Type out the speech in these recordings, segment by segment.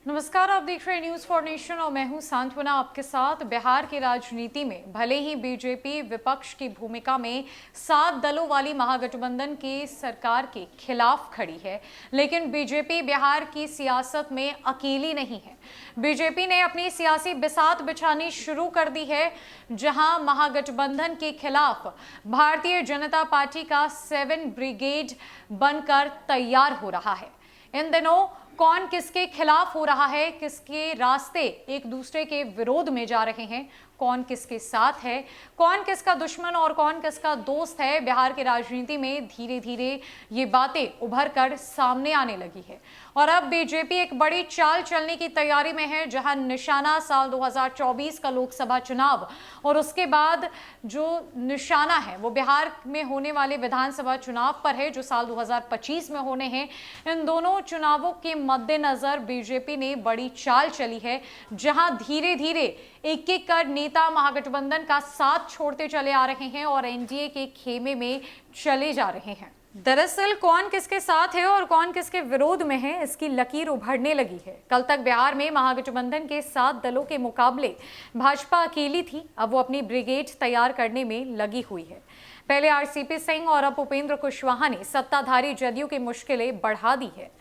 नमस्कार, आप देख रहे हैं न्यूज फॉर नेशन और मैं हूं सांत्वना आपके साथ। बिहार की राजनीति में भले ही बीजेपी विपक्ष की भूमिका में 7 दलों वाली महागठबंधन की सरकार के खिलाफ खड़ी है, लेकिन बीजेपी बिहार की सियासत में अकेली नहीं है। बीजेपी ने अपनी सियासी बिसात बिछानी शुरू कर दी है, जहां महागठबंधन के खिलाफ भारतीय जनता पार्टी का 7 ब्रिगेड बनकर तैयार हो रहा है। इन दिनों कौन किसके खिलाफ हो रहा है, किसके रास्ते एक दूसरे के विरोध में जा रहे हैं, कौन किसके साथ है, कौन किसका दुश्मन और कौन किसका दोस्त है, बिहार की राजनीति में धीरे धीरे ये बातें उभर कर सामने आने लगी है। और अब बीजेपी एक बड़ी चाल चलने की तैयारी में है, जहां निशाना साल 2024 का लोकसभा चुनाव और उसके बाद जो निशाना है वो बिहार में होने वाले विधानसभा चुनाव पर है, जो साल 2025 में होने हैं। इन दोनों चुनावों के मद्देनजर बीजेपी ने बड़ी चाल चली है, जहां धीरे धीरे एक एक कर नेता महागठबंधन का साथ छोड़ते चले आ रहे हैं और एनडीए के खेमे में चले जा रहे हैं। दरअसल कौन किसके साथ है और कौन किसके विरोध में है, इसकी लकीर उभरने लगी है। कल तक बिहार में महागठबंधन के 7 दलों के मुकाबले भाजपा अकेली थी। अब वो अपनी ब्रिगेड तैयार करने में लगी हुई है। पहले आरसीपी सिंह और अब उपेंद्र कुशवाहा ने सत्ताधारी जदयू की मुश्किलें बढ़ा दी है।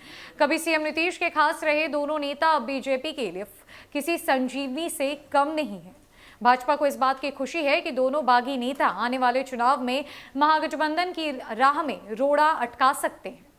कभी सीएम नीतीश के खास रहे दोनों नेता अब बीजेपी के लिए किसी संजीवनी से कम नहीं है। भाजपा को इस बात की खुशी है कि दोनों बागी नेता आने वाले चुनाव में महागठबंधन की राह में रोड़ा अटका सकते हैं।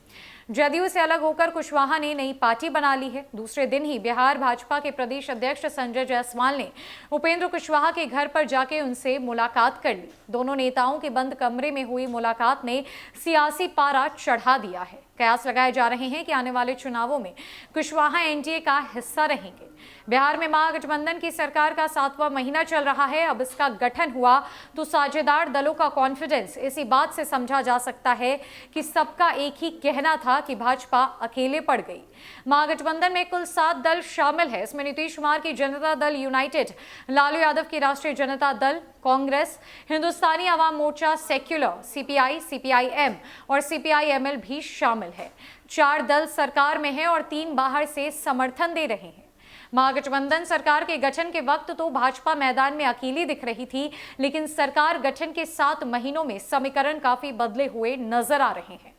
जदयू से अलग होकर कुशवाहा ने नई पार्टी बना ली है। दूसरे दिन ही बिहार भाजपा के प्रदेश अध्यक्ष संजय जायसवाल ने उपेंद्र कुशवाहा के घर पर जाके उनसे मुलाकात कर ली। दोनों नेताओं के बंद कमरे में हुई मुलाकात ने सियासी पारा चढ़ा दिया है। कयास लगाए जा रहे हैं कि आने वाले चुनावों में कुशवाहा एनडीए का हिस्सा रहेंगे। बिहार में महागठबंधन की सरकार का 7वां महीना चल रहा है। अब इसका गठन हुआ तो साझेदार दलों का कॉन्फिडेंस इसी बात से समझा जा सकता है कि सबका एक ही कहना था कि भाजपा अकेले पड़ गई। महागठबंधन में कुल 7 दल शामिल है। इसमें नीतीश कुमार की जनता दल यूनाइटेड, लालू यादव की राष्ट्रीय Janata Dal, Congress, Hindustani Awam Morcha, secular, CPI, CPIM और सीपीआईएमएल भी शामिल है। 4 दल सरकार में है और 3 बाहर से समर्थन दे रहे हैं। महागठबंधन सरकार के गठन के वक्त तो भाजपा मैदान में अकेली दिख रही थी, लेकिन सरकार गठन के 7 महीनों में समीकरण काफी बदले हुए नजर आ रहे हैं।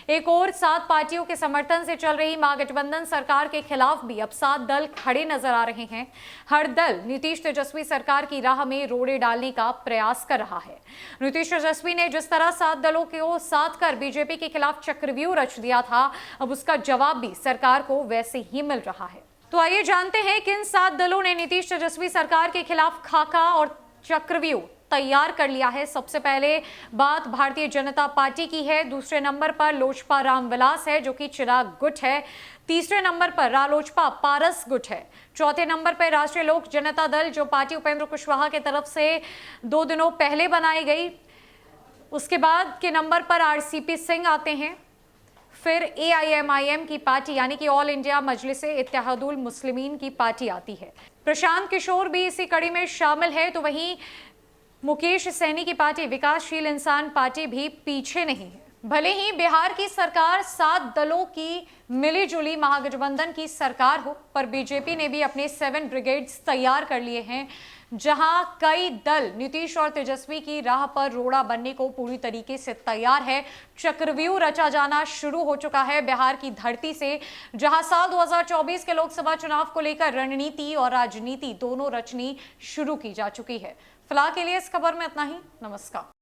एक और 7 पार्टियों के समर्थन से चल रही महागठबंधन सरकार के खिलाफ भी अब 7 दल खड़े नजर आ रहे हैं। हर दल नीतीश तेजस्वी सरकार की राह में रोड़े डालने का प्रयास कर रहा है। नीतीश तेजस्वी ने जिस तरह 7 दलों को साथ कर बीजेपी के खिलाफ चक्रव्यूह रच दिया था, अब उसका जवाब भी सरकार को वैसे ही मिल रहा है। तो आइए जानते हैं किन 7 दलों ने नीतीश तेजस्वी सरकार के खिलाफ खाका और चक्रव्यूह तैयार कर लिया है। सबसे पहले बात भारतीय जनता पार्टी की है। दूसरे नंबर पर लोजपा रामविलास है, जो कि चिराग गुट है। तीसरे नंबर पर रालोजपा पारस गुट है। चौथे नंबर पर राष्ट्रीय लोक जनता दल, जो पार्टी उपेंद्र कुशवाहा की तरफ से 2 दिनों पहले बनाई गई। उसके बाद के नंबर पर आरसीपी सिंह आते हैं। फिर एआईएमआईएम की पार्टी यानी कि ऑल इंडिया मजलिसे इत्तेहादुल मुस्लिमीन की पार्टी आती है। प्रशांत किशोर भी इसी कड़ी में शामिल है। तो वहीं मुकेश सैनी की पार्टी विकासशील इंसान पार्टी भी पीछे नहीं है। भले ही बिहार की सरकार 7 दलों की मिलीजुली महागठबंधन की सरकार हो, पर बीजेपी ने भी अपने 7 ब्रिगेड्स तैयार कर लिए हैं, जहां कई दल नीतीश और तेजस्वी की राह पर रोड़ा बनने को पूरी तरीके से तैयार है। चक्रव्यूह रचा जाना शुरू हो चुका है बिहार की धरती से, जहां साल 2024 के लोकसभा चुनाव को लेकर रणनीति और राजनीति दोनों रचनी शुरू की जा चुकी है। फिलहाल के लिए इस खबर में इतना ही। नमस्कार।